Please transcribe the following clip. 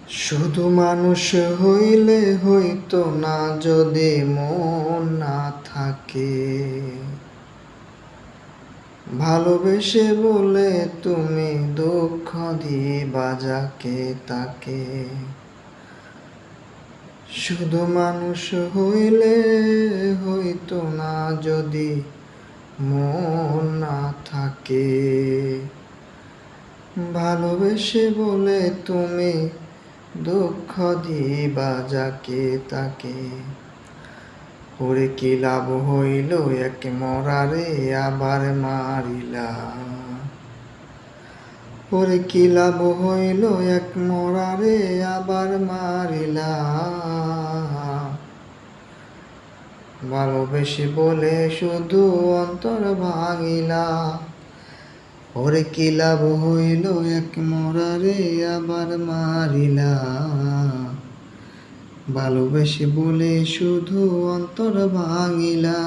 শুধু মানুষ হইলে হইতো না যদি মন না থাকে। ভালোবেসে বলে তুমি দুঃখ দিবা যাকে তাকে। শুধু মানুষ হইলে হইতো না যদি মন না থাকে। ভালোবেসে বলে তুমি দুঃখ দিবা যাকে তাকে। ওরে কি লাভ হইল এক মরারে আবার মারিলা। ওরে কি লাভ হইল এক মরারে আবার মারিলা। ভালোবেসে বলে শুধু অন্তর ভাঙিলা। ওরে কি লাভ হইল এক মরারে আবার মারিলা। ভালোবেসে বলে শুধু অন্তর ভাঙিলা।